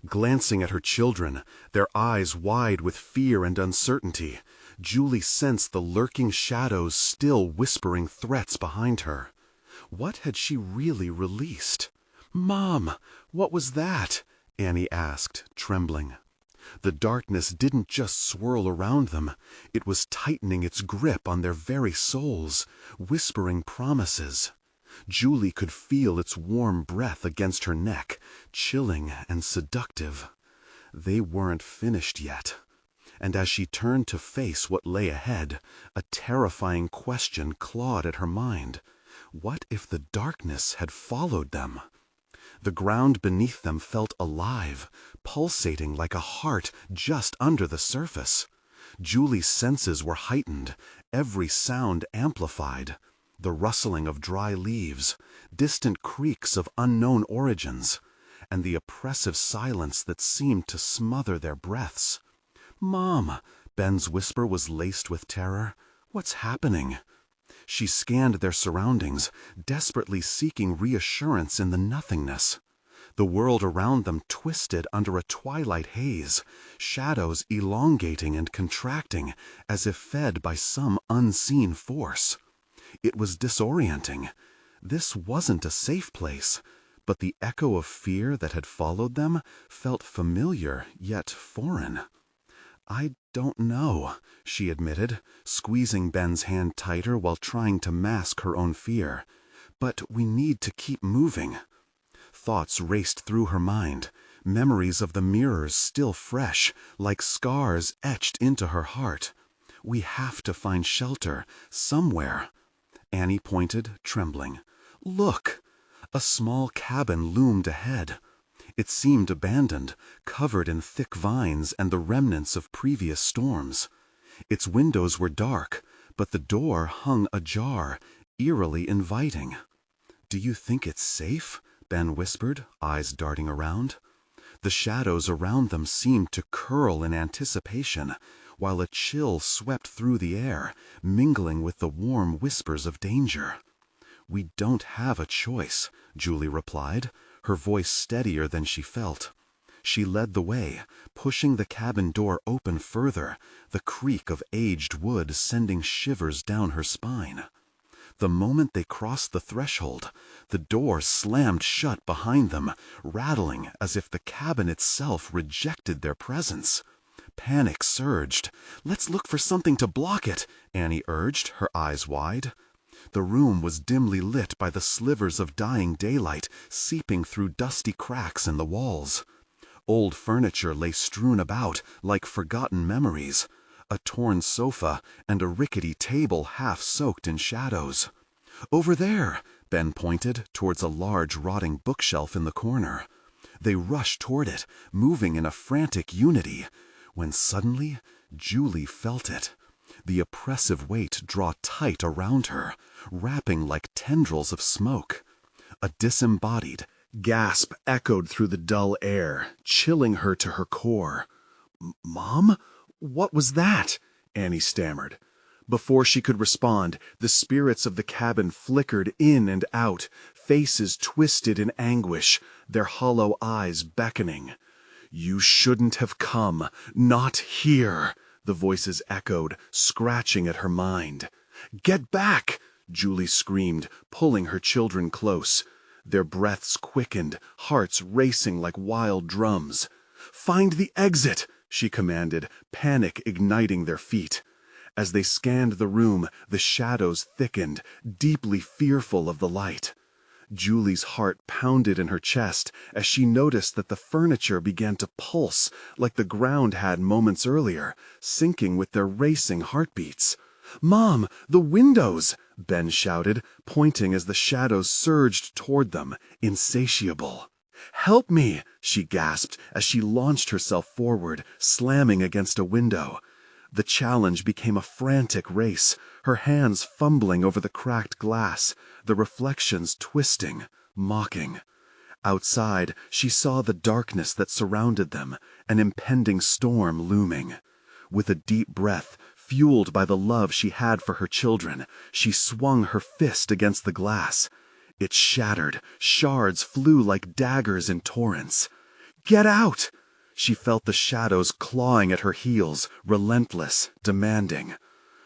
Speaker 2: Glancing at her children, their eyes wide with fear and uncertainty, Julie sensed the lurking shadows still whispering threats behind her. What had she really released? "Mom, what was that?" Annie asked, trembling. The darkness didn't just swirl around them, it was tightening its grip on their very souls, whispering promises. Julie could feel its warm breath against her neck, chilling and seductive. They weren't finished yet. And as she turned to face what lay ahead, a terrifying question clawed at her mind. What if the darkness had followed them? The ground beneath them felt alive, pulsating like a heart just under the surface. Julie's senses were heightened, every sound amplified. The rustling of dry leaves, distant creaks of unknown origins, and the oppressive silence that seemed to smother their breaths. "Mom," Ben's whisper was laced with terror. "What's happening?" She scanned their surroundings, desperately seeking reassurance in the nothingness. The world around them twisted under a twilight haze, shadows elongating and contracting as if fed by some unseen force. It was disorienting. This wasn't a safe place, but the echo of fear that had followed them felt familiar yet foreign. "I don't know," she admitted, squeezing Ben's hand tighter while trying to mask her own fear. "But we need to keep moving." Thoughts raced through her mind, memories of the mirrors still fresh, like scars etched into her heart. "We have to find shelter, somewhere." Annie pointed, trembling. "Look!"
Speaker 1: A small cabin loomed ahead. It seemed abandoned, covered in thick vines and the remnants of previous storms. Its windows were dark, but the door hung ajar, eerily inviting. "Do you think it's safe?" Ben whispered, eyes darting around. The shadows around them seemed to curl in anticipation, while a chill swept through the air, mingling with the warm whispers of danger. "We don't have a choice," Julie replied, her voice steadier than she felt. She led the way, pushing the cabin door open further, the creak of aged wood sending shivers down her spine. The moment they crossed the threshold, the door slammed shut behind them, rattling as if the cabin itself rejected their presence. Panic surged. "Let's look for something to block it," Annie urged, her eyes wide. The room was dimly lit by the slivers of dying daylight seeping through dusty cracks in the walls. Old furniture lay strewn about like forgotten memories, a torn sofa and a rickety table half soaked in shadows. "Over there," Ben pointed towards a large rotting bookshelf in the corner. They rushed toward it, moving in a frantic unity, when suddenly Julie felt it. The oppressive weight draw tight around her, wrapping like tendrils of smoke. A disembodied gasp echoed through the dull air, chilling her to her core. "Mom? What was that?" Annie stammered. Before she could respond, the spirits of the cabin flickered in and out, faces twisted in anguish, their hollow eyes beckoning. "You shouldn't have come. Not here," the voices echoed, scratching at her mind. "Get back!" Julie screamed, pulling her children close. Their breaths quickened, hearts racing like wild drums. "Find the exit!" she commanded, panic igniting their feet. As they scanned the room, the shadows thickened, deeply fearful of the light. Julie's heart pounded in her chest as she noticed that the furniture began to pulse like the ground had moments earlier, syncing with their racing heartbeats. "Mom, the windows!" Ben shouted, pointing as the shadows surged toward them, insatiable. "Help me!" she gasped as she launched herself forward, slamming against a window. The challenge became a frantic race, her hands fumbling over the cracked glass, the reflections twisting, mocking. Outside, she saw the darkness that surrounded them, an impending storm looming. With a deep breath, fueled by the love she had for her children, she swung her fist against the glass. It shattered, shards flew like daggers in torrents. "Get out!" She felt the shadows clawing at her heels, relentless, demanding.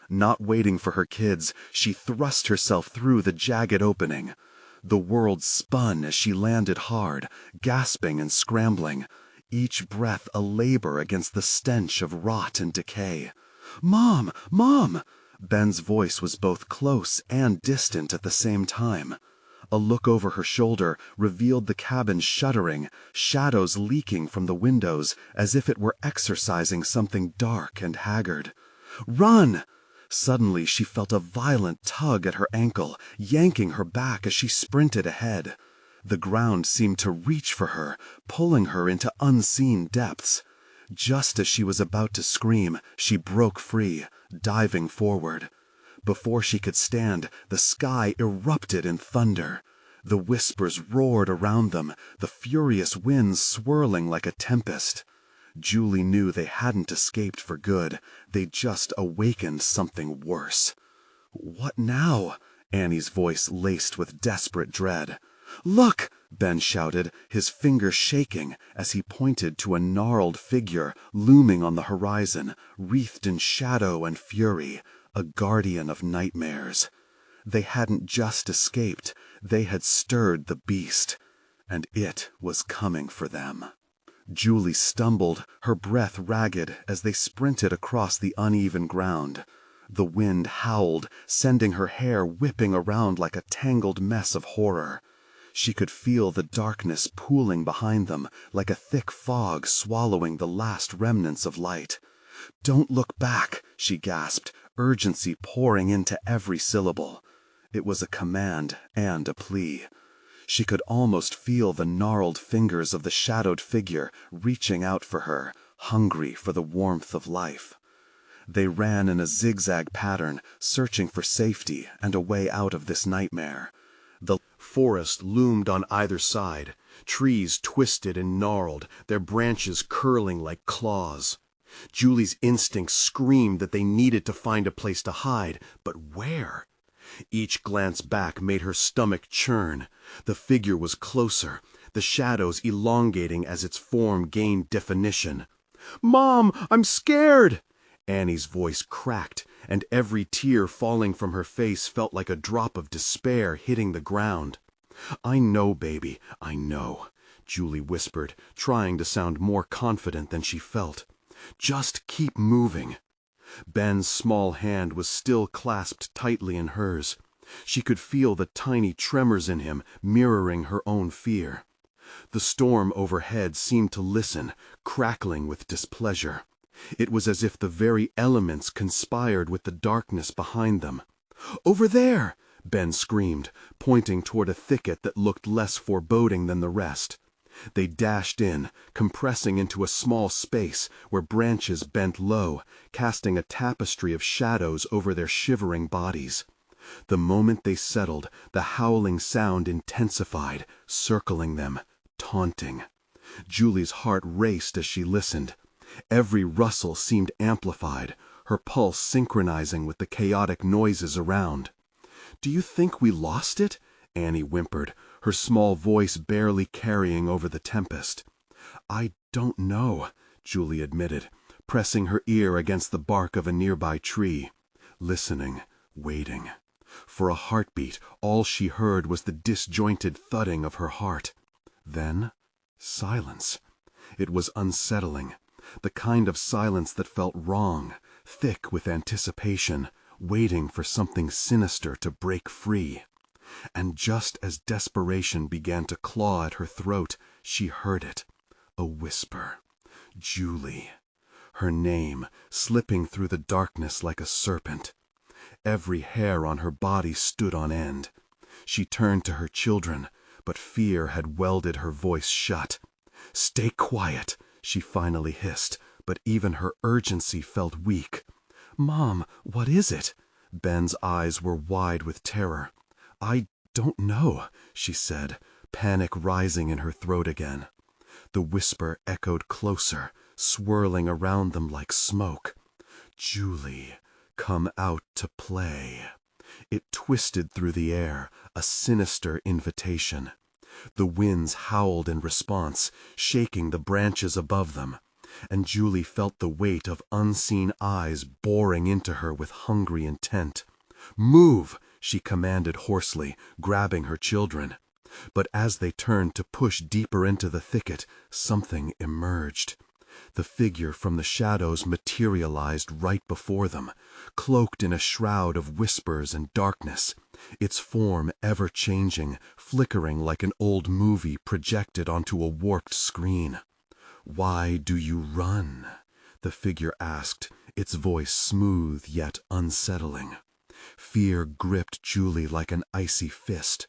Speaker 1: Not waiting for her kids, she thrust herself through the jagged opening. The world spun as she landed hard, gasping and scrambling, each breath a labor against the stench of rot and decay. "Mom! Mom!" Ben's voice was both close and distant at the same time. A look over her shoulder revealed the cabin shuddering, shadows leaking from the windows as if it were exorcising something dark and haggard. "Run!" Suddenly she felt a violent tug at her ankle, yanking her back as she sprinted ahead. The ground seemed to reach for her, pulling her into unseen depths. Just as she was about to scream, she broke free, diving forward. Before she could stand, the sky erupted in thunder. The whispers roared around them, the furious winds swirling like a tempest. Julie knew they hadn't escaped for good. They'd just awakened something worse. "What now?" Annie's voice laced with desperate dread. "Look!" Ben shouted, his fingers shaking as he pointed to a gnarled figure looming on the horizon, wreathed in shadow and fury, a guardian of nightmares. They hadn't just escaped, they had stirred the beast, and it was coming for them. Julie stumbled, her breath ragged as they sprinted across the uneven ground. The wind howled, sending her hair whipping around like a tangled mess of horror. She could feel the darkness pooling behind them, like a thick fog swallowing the last remnants of light. "Don't look back," she gasped, urgency pouring into every syllable. It was a command and a plea.
Speaker 2: She could almost feel the gnarled fingers of the shadowed figure reaching out for her, hungry for the warmth of life. They ran in a zigzag pattern, searching for safety and a way out of this nightmare. The forest loomed on either side, trees twisted and gnarled, their branches curling like claws. Julie's instincts screamed that they needed to find a place to hide, but where? Each glance back made her stomach churn. The figure was closer, the shadows elongating as its form gained definition. "Mom, I'm scared!" Annie's voice cracked, and every tear falling from her face felt like a drop of despair hitting the ground. "I know, baby, I know," Julie whispered, trying to sound more confident than she felt. "Just keep moving." Ben's small hand was still clasped tightly in hers. She could feel the tiny tremors in him, mirroring her own fear. The storm overhead seemed to listen, crackling with displeasure. It was as if the very elements conspired with the darkness behind them. "Over there!" Ben screamed, pointing toward a thicket that looked less foreboding than the rest. They dashed in, compressing into a small space where branches bent low, casting a tapestry of shadows over their shivering bodies. The moment they settled, the howling sound intensified, circling them, taunting. Julie's heart raced as she listened. Every rustle seemed amplified, her pulse synchronizing with the chaotic noises around. "Do you think we lost it?" Annie whimpered, her small voice barely carrying over the tempest. "I don't know," Julie admitted, pressing her ear against the bark of a nearby tree. Listening, waiting. For a heartbeat, all she heard was the disjointed thudding of her heart. Then, silence. It was unsettling, the kind of silence that felt wrong, thick with anticipation, waiting for something sinister to break free. And just as desperation began to claw at her throat, she heard it. A whisper. Julie. Her name, slipping through the darkness like a serpent. Every hair on her body stood on end. She turned to her children, but fear had welded her voice shut. "Stay quiet," she finally hissed, but even her urgency felt weak. "Mom, what is it?" Ben's eyes were wide with terror. "I don't know," she said, panic rising in her throat again. The whisper echoed closer, swirling around them like smoke. "Julie, come out to play." It twisted through the air, a sinister invitation. The winds howled in response, shaking the branches above them, and Julie felt the weight of unseen eyes boring into her with hungry intent. "Move!" she commanded hoarsely, grabbing her children. But as they turned to push deeper into the thicket, something emerged. The figure from the shadows materialized right before them, cloaked in a shroud of whispers and darkness, its form ever-changing, flickering like an old movie projected onto a warped screen. "Why do you run?" the figure asked, its voice smooth yet unsettling. Fear gripped Julie like an icy fist.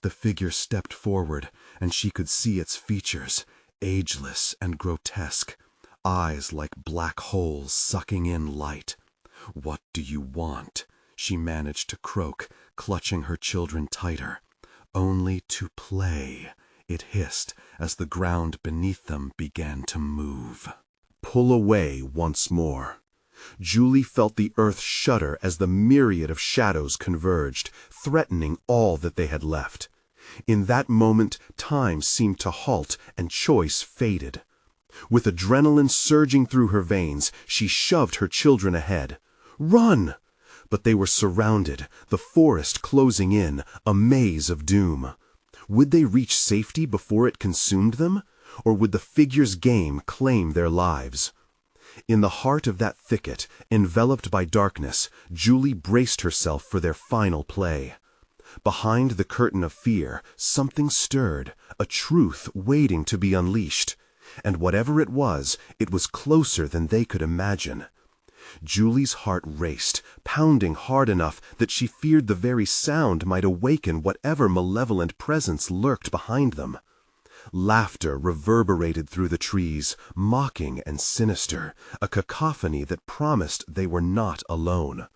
Speaker 2: The figure stepped forward, and she could see its features, ageless and grotesque, eyes like black holes sucking in light. "What do you want?" she managed to croak, clutching her children tighter. "Only to play," it hissed as the ground beneath them began to move. Pull away once more. Julie felt the earth shudder as the myriad of shadows converged, threatening all that they had left. In that moment, time seemed to halt and choice faded. With adrenaline surging through her veins, she shoved her children ahead. "Run!" But they were surrounded, the forest closing in, a maze of doom. Would they reach safety before it consumed them? Or would the figure's game claim their lives? In the heart of that thicket, enveloped by darkness, Julie braced herself for their final play. Behind the curtain of fear, something stirred, a truth waiting to be unleashed. And whatever it was closer than they could imagine. Julie's heart raced, pounding hard enough that she feared the very sound might awaken whatever malevolent presence lurked behind them. Laughter reverberated through the trees, mocking and sinister, a cacophony that promised they were not alone.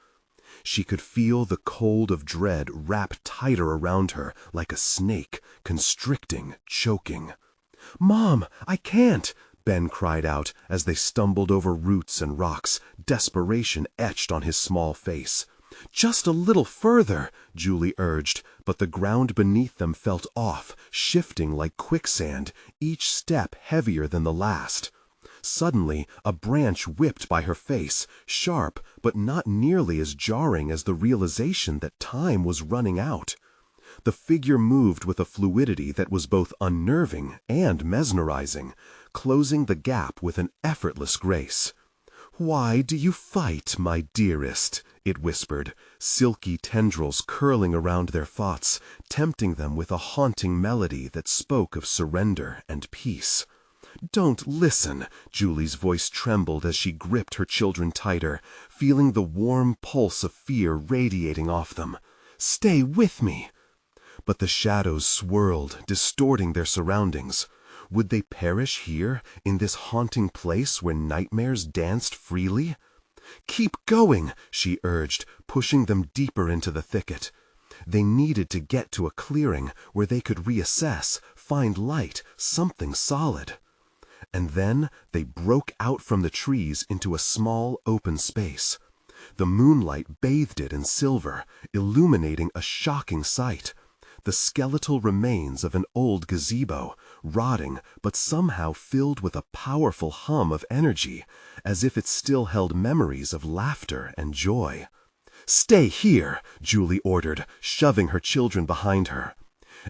Speaker 2: She could feel the cold of dread wrap tighter around her like a snake, constricting, choking. "Mom, I can't!" Ben cried out as they stumbled over roots and rocks, desperation etched on his small face. "Just a little further," Julie urged, but the ground beneath them felt off, shifting like quicksand, each step heavier than the last. Suddenly, a branch whipped by her face, sharp but not nearly as jarring as the realization that time was running out. The figure moved with a fluidity that was both unnerving and mesmerizing, closing the gap with an effortless grace. "Why do you fight, my dearest?" it whispered, silky tendrils curling around their thoughts, tempting them with a haunting melody that spoke of surrender and peace. "Don't listen," Julie's voice trembled as she gripped her children tighter, feeling the warm pulse of fear radiating off them. "Stay with me." But the shadows swirled, distorting their surroundings. Would they perish here, in this haunting place where nightmares danced freely? "Keep going," she urged, pushing them deeper into the thicket. They needed to get to a clearing where they could reassess, find light, something solid. And then they broke out from the trees into a small open space. The moonlight bathed it in silver, illuminating a shocking sight. The skeletal remains of an old gazebo, rotting but somehow filled with a powerful hum of energy, as if it still held memories of laughter and joy. "Stay here," Julie ordered, shoving her children behind her.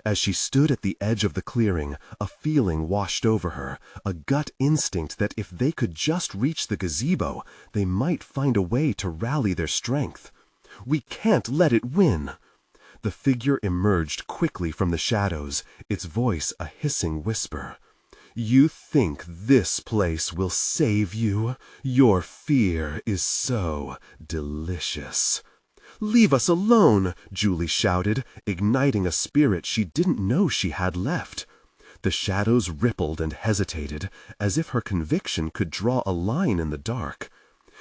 Speaker 2: As she stood at the edge of the clearing, a feeling washed over her, a gut instinct that if they could just reach the gazebo, they might find a way to rally their strength. "We can't let it win." The figure emerged quickly from the shadows, its voice a hissing whisper. "You think this place will save you? Your fear is so delicious." "Leave us alone," Julie shouted, igniting a spirit she didn't know she had left. The shadows rippled and hesitated, as if her conviction could draw a line in the dark.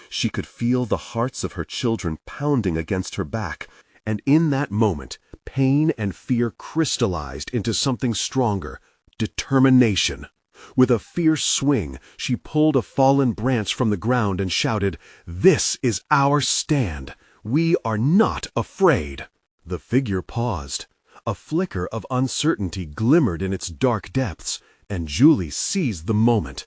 Speaker 2: She could feel the hearts of her children pounding against her back, and in that moment, pain and fear crystallized into something stronger, determination. With a fierce swing, she pulled a fallen branch from the ground and shouted, "This is our stand. We are not afraid." The figure paused. A flicker of uncertainty glimmered in its dark depths, and Julie seized the moment.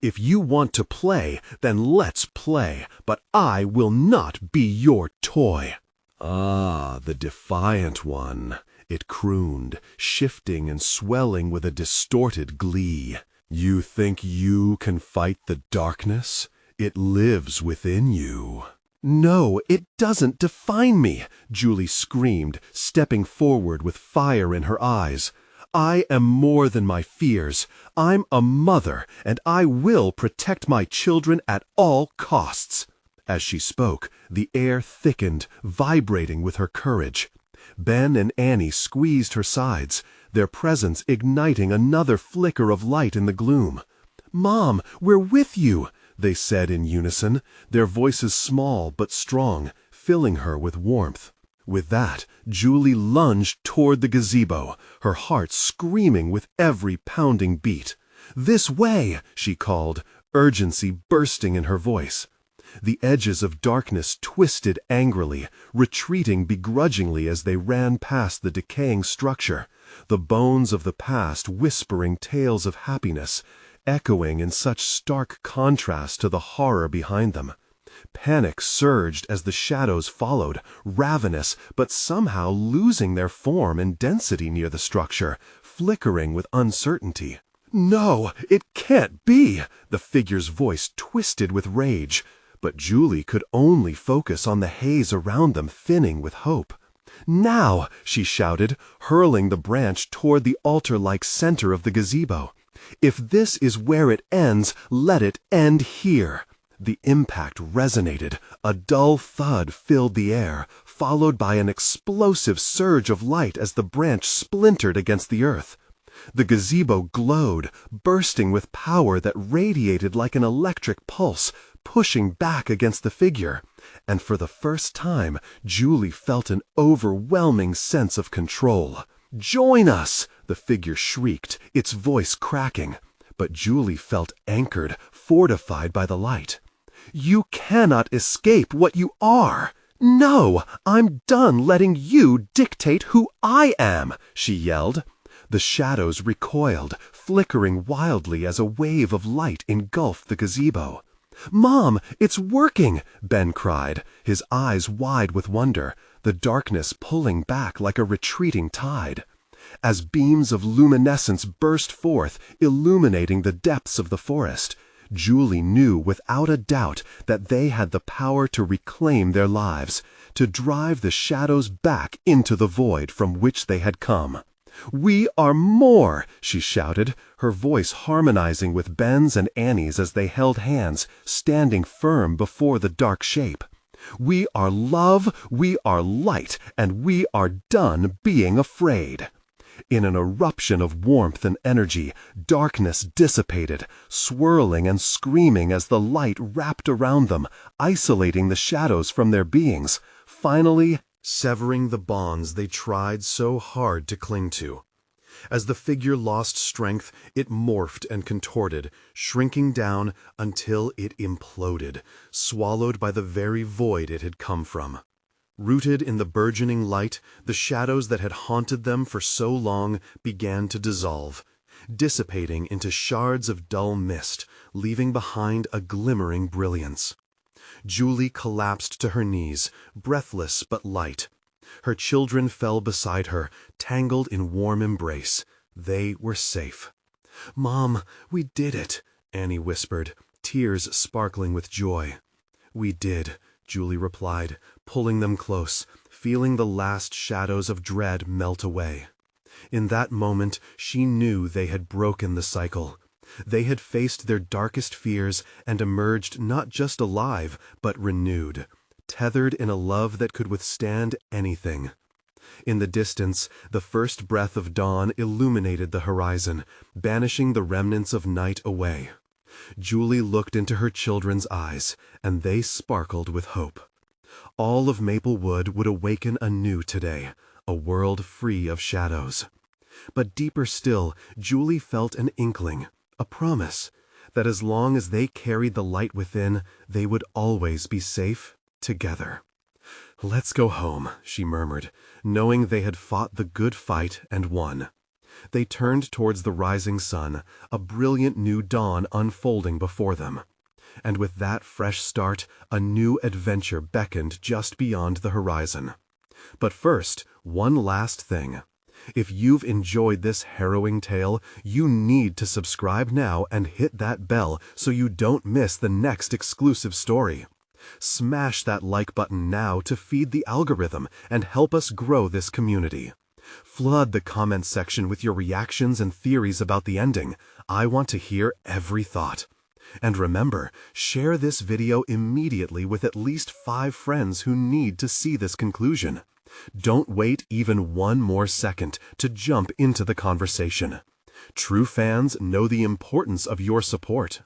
Speaker 2: "If you want to play, then let's play, but I will not be your toy." "Ah, the defiant one," it crooned, shifting and swelling with a distorted glee. "You think you can fight the darkness? It lives within you." "No, it doesn't define me," Julie screamed, stepping forward with fire in her eyes. "I am more than my fears. I'm a mother, and I will protect my children at all costs." As she spoke, the air thickened, vibrating with her courage. Ben and Annie squeezed her sides, their presence igniting another flicker of light in the gloom. "Mom, we're with you," they said in unison, their voices small but strong, filling her with warmth. With that, Julie lunged toward the gazebo, her heart screaming with every pounding beat. "This way," she called, urgency bursting in her voice. The edges of darkness twisted angrily, retreating begrudgingly as they ran past the decaying structure, the bones of the past whispering tales of happiness, echoing in such stark contrast to the horror behind them. Panic surged as the shadows followed, ravenous but somehow losing their form and density near the structure, flickering with uncertainty. "No, it can't be!" The figure's voice twisted with rage. But Julie could only focus on the haze around them thinning with hope. "Now!" she shouted, hurling the branch toward the altar-like center of the gazebo. "If this is where it ends, let it end here." The impact resonated. A dull thud filled the air, followed by an explosive surge of light as the branch splintered against the earth. The gazebo glowed, bursting with power that radiated like an electric pulse, pushing back against the figure. And for the first time, Julie felt an overwhelming sense of control. "Join us!" the figure shrieked, its voice cracking. But Julie felt anchored, fortified by the light. "You cannot escape what you are! No, I'm done letting you dictate who I am!" she yelled. The shadows recoiled, flickering wildly as a wave of light engulfed the gazebo. "Mom, it's working!" Ben cried, his eyes wide with wonder, the darkness pulling back like a retreating tide. As beams of luminescence burst forth, illuminating the depths of the forest, Julie knew without a doubt that they had the power to reclaim their lives, to drive the shadows back into the void from which they had come. "We are more!" she shouted, her voice harmonizing with Ben's and Annie's as they held hands, standing firm before the dark shape. "We are love, we are light, and we are done being afraid." In an eruption of warmth and energy, darkness dissipated, swirling and screaming as the light wrapped around them, isolating the shadows from their beings, finally severing the bonds they tried so hard to cling to. As the figure lost strength, it morphed and contorted, shrinking down until it imploded, swallowed by the very void it had come from. Rooted in the burgeoning light, the shadows that had haunted them for so long began to dissolve, dissipating into shards of dull mist, leaving behind a glimmering brilliance. Julie collapsed to her knees, breathless but light. Her children fell beside her, tangled in warm embrace. They were safe. "Mom, we did it," Annie whispered, tears sparkling with joy. "We did," Julie replied, pulling them close, feeling the last shadows of dread melt away. In that moment, she knew they had broken the cycle. They had faced their darkest fears and emerged not just alive, but renewed, tethered in a love that could withstand anything. In the distance, the first breath of dawn illuminated the horizon, banishing the remnants of night away. Julie looked into her children's eyes, and they sparkled with hope. All of Maplewood would awaken anew today, a world free of shadows. But deeper still, Julie felt an inkling, a promise, that as long as they carried the light within, they would always be safe together. "Let's go home," she murmured, knowing they had fought the good fight and won. They turned towards the rising sun, a brilliant new dawn unfolding before them. And with that fresh start, a new adventure beckoned just beyond the horizon. But first, one last thing. If you've enjoyed this harrowing tale, you need to subscribe now and hit that bell so you don't miss the next exclusive story. Smash that like button now to feed the algorithm and help us grow this community. Flood the comments section with your reactions and theories about the ending. I want to hear every thought. And remember, share this video immediately with at least 5 friends who need to see this conclusion. Don't wait even one more second to jump into the conversation. True fans know the importance of your support.